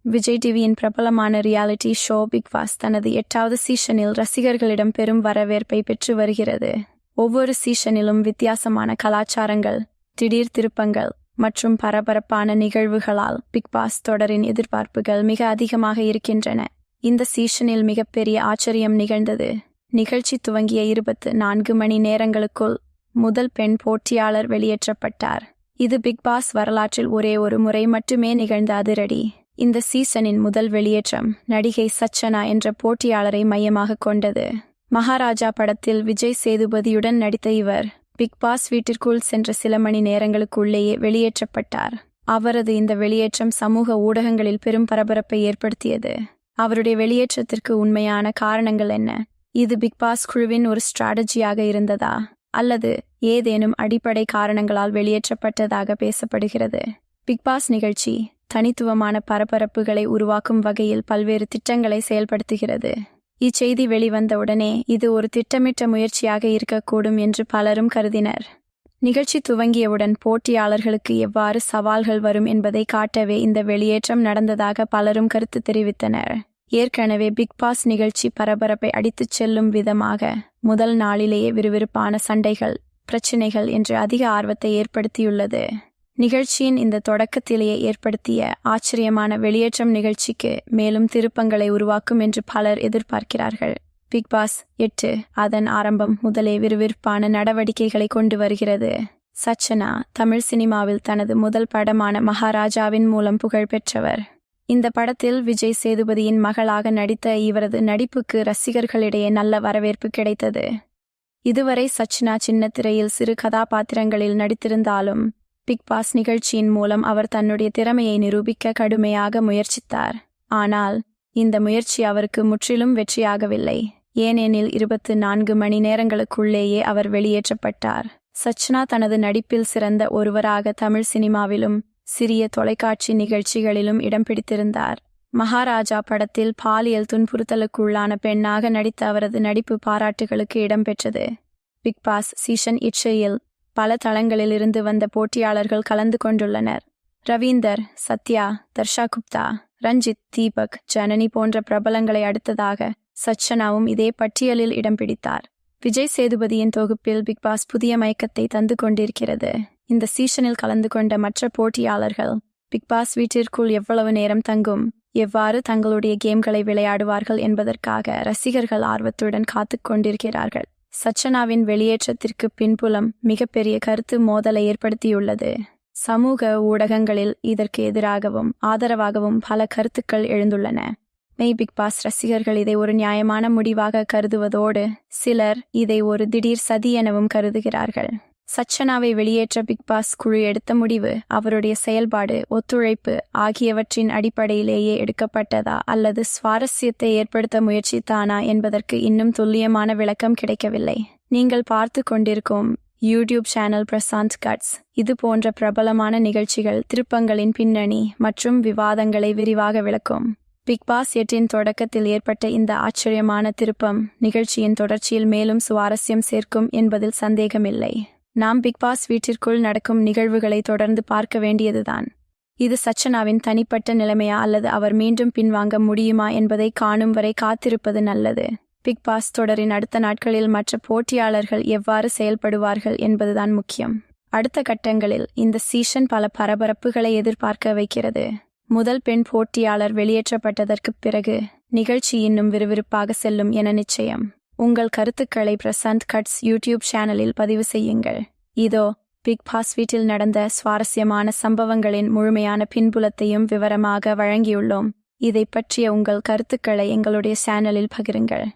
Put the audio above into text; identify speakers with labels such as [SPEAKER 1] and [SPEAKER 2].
[SPEAKER 1] விஜய் டிவியின் பிரபலமான reality show big pass தனது 8வது சீசனில் ரசிகர்களிடம் பெரும் வரவேற்பை பெற்று வருகிறது. ஒவ்வொரு சீசனிலும் வித்தியாசமான கலாச்சாரங்கள், திடீர் திருப்பங்கள் மற்றும் பரபரப்பான நிகழ்வுகளால் பிக் பாஸ் தொடரின் எதிர்பார்ப்புகள் மிக அதிகமாக இருக்கின்றன. இந்த சீசனில் மிகப்பெரிய ஆச்சரியம் நிகழ்ந்தது. நிகழ்ச்சி துவங்கிய 24 மணி நேரங்களுக்குள் முதல் பெண் போட்டியாளர் வெளியேற்றப்பட்டார். இது பிக் பாஸ் வரலாற்றில் ஒரே ஒரு முறை மட்டுமே நிகழ்ந்த அதிரடி. இந்த சீசனின் முதல் வெளியேற்றம் நடிகை சச்சனா என்ற போட்டியாளரை மையமாக கொண்டது. மகாராஜா படத்தில் விஜய் சேதுபதியுடன் நடித்த இவர் பிக் பாஸ் வீட்டிற்குள் சென்ற சில மணி நேரங்களுக்குள்ளேயே வெளியேற்றப்பட்டார். அவரது இந்த வெளியேற்றம் சமூக ஊடகங்களில் பெரும் பரபரப்பை ஏற்படுத்தியது. அவருடைய வெளியேற்றத்திற்கு உண்மையான காரணங்கள் என்ன? இது பிக் பாஸ் குழுவின் ஒரு ஸ்ட்ராட்டஜியாக இருந்ததா அல்லது ஏதேனும் அடிப்படை காரணங்களால் வெளியேற்றப்பட்டதாக பேசப்படுகிறது. பிக் பாஸ் நிகழ்ச்சி தனித்துவமான பரபரப்புகளை உருவாக்கும் வகையில் பல்வேறு திட்டங்களை செயல்படுத்துகிறது. இச்செய்தி வெளிவந்தவுடனே இது ஒரு திட்டமிட்ட முயற்சியாக இருக்கக்கூடும் என்று பலரும் கருதினர். நிகழ்ச்சி துவங்கியவுடன் போட்டியாளர்களுக்கு எவ்வாறு சவால்கள் வரும் என்பதை காட்டவே இந்த வெளியேற்றம் நடந்ததாக பலரும் கருத்து தெரிவித்தனர். ஏற்கனவே பிக் பாஸ் நிகழ்ச்சி பரபரப்பை அடித்துச் செல்லும் விதமாக முதல் நாளிலேயே விறுவிறுப்பான சண்டைகள், பிரச்சினைகள் என்று அதிக ஆர்வத்தை ஏற்படுத்தியுள்ளது. நிகழ்ச்சியின் இந்த தொடக்கத்திலேயே ஏற்படுத்திய ஆச்சரியமான வெளியேற்றம் நிகழ்ச்சிக்கு மேலும் திருப்பங்களை உருவாக்கும் என்று பலர் எதிர்பார்க்கிறார்கள். பிக் பாஸ் 8 அதன் ஆரம்பம் முதலே விறுவிறுப்பான நடவடிக்கைகளை கொண்டு வருகிறது. சச்சனா தமிழ் சினிமாவில் தனது முதல் படமான மகாராஜாவின் மூலம் புகழ் பெற்றவர். இந்த படத்தில் விஜய் சேதுபதியின் மகளாக நடித்த இவரது நடிப்புக்கு ரசிகர்களிடையே நல்ல வரவேற்பு கிடைத்தது. இதுவரை சச்சனா சின்ன திரையில் சிறு கதாபாத்திரங்களில் நடித்திருந்தாலும் பிக் பாஸ் நிகழ்ச்சியின் மூலம் அவர் தன்னுடைய திறமையை நிரூபிக்க கடுமையாக முயற்சித்தார். ஆனால் இந்த முயற்சி அவருக்கு முற்றிலும் வெற்றியாகவில்லை. ஏனெனில் 24 மணி நேரங்களுக்குள்ளேயே அவர் வெளியேற்றப்பட்டார். சச்சனா தனது நடிப்பில் சிறந்த ஒருவராக தமிழ் சினிமாவிலும் சிறிய தொலைக்காட்சி நிகழ்ச்சிகளிலும் இடம் பிடித்திருந்தார். மகாராஜா படத்தில் பாலியல் துன்புறுத்தலுக்குள்ளான பெண்ணாக நடித்த அவரது நடிப்பு பாராட்டுகளுக்கு இடம்பெற்றது. பிக் பாஸ் சீசன் 8 பல தளங்களிலிருந்து வந்த போட்டியாளர்கள் கலந்து கொண்டுள்ளனர். ரவீந்தர், சத்யா, தர்ஷா குப்தா, ரஞ்சித், தீபக், ஜனனி போன்ற பிரபலங்களை அடுத்ததாக சச்சனாவும் இதே பட்டியலில் இடம் பிடித்தார். விஜய் சேதுபதியின் தொகுப்பில் பிக் பாஸ் புதிய மயக்கத்தை தந்து கொண்டிருக்கிறது. இந்த சீசனில் கலந்து கொண்ட மற்ற போட்டியாளர்கள் பிக் பாஸ் வீட்டிற்குள் எவ்வளவு நேரம் தங்கும், எவ்வாறு தங்களுடைய கேம்களை விளையாடுவார்கள் என்பதற்காக ரசிகர்கள் ஆர்வத்துடன் காத்து கொண்டிருக்கிறார்கள். சச்சனாவின் வெளியேற்றத்திற்கு பின்புலம் மிகப்பெரிய கருத்து மோதலை ஏற்படுத்தியுள்ளது. சமூக ஊடகங்களில் இதற்கு எதிராகவும் ஆதரவாகவும் பல கருத்துக்கள் எழுந்துள்ளன. பிக் பாஸ் ரசிகர்கள் இதை ஒரு நியாயமான முடிவாக கருதுவதோடு சிலர் இதை ஒரு திடீர் சதி எனவும் கருதுகிறார்கள். சச்சனாவை வெளியேற்ற பிக் பாஸ் குழு எடுத்த முடிவு அவருடைய செயல்பாடு, ஒத்துழைப்பு ஆகியவற்றின் அடிப்படையிலேயே எடுக்கப்பட்டதா அல்லது சுவாரஸ்யத்தை ஏற்படுத்த முயற்சித்தானா என்பதற்கு இன்னும் துல்லியமான விளக்கம் கிடைக்கவில்லை. நீங்கள் பார்த்து கொண்டிருக்கும் யூடியூப் சேனல் பிரசாந்த் கட்ஸ் இது போன்ற பிரபலமான நிகழ்ச்சிகள், திருப்பங்களின் பின்னணி மற்றும் விவாதங்களை விரிவாக விளக்கும். பிக் பாஸ் 8 தொடக்கத்தில் ஏற்பட்ட இந்த ஆச்சரியமான திருப்பம் நிகழ்ச்சியின் தொடர்ச்சியில் மேலும் சுவாரஸ்யம் சேர்க்கும் என்பதில் சந்தேகமில்லை. நாம் பிக் பாஸ் வீட்டிற்குள் நடக்கும் நிகழ்வுகளை தொடர்ந்து பார்க்க வேண்டியதுதான். இது சச்சனாவின் தனிப்பட்ட நிலைமையா அல்லது அவர் மீண்டும் பின்வாங்க முடியுமா என்பதை காணும் வரை காத்திருப்பது நல்லது. பிக் பாஸ் தொடரின் அடுத்த நாட்களில் மற்ற போட்டியாளர்கள் எவ்வாறு செயல்படுவார்கள் என்பதுதான் முக்கியம். அடுத்த கட்டங்களில் இந்த சீசன் பல பரபரப்புகளை எதிர்பார்க்க வைக்கிறது. முதல் பெண் போட்டியாளர் வெளியேற்றப்பட்டதற்கு பிறகு நிகழ்ச்சி இன்னும் விறுவிறுப்பாக செல்லும் என நிச்சயம். உங்கள் கருத்துக்களை பிரசாந்த் கட்ஸ் யூடியூப் சேனலில் பதிவு செய்யுங்கள். இதோ பிக் பாஸ் வீட்டில் நடந்த சுவாரஸ்யமான சம்பவங்களின் முழுமையான பின்புலத்தையும் விவரமாக வழங்கியுள்ளோம். இதை பற்றிய உங்கள் கருத்துக்களை எங்களுடைய சேனலில் பகிருங்கள்.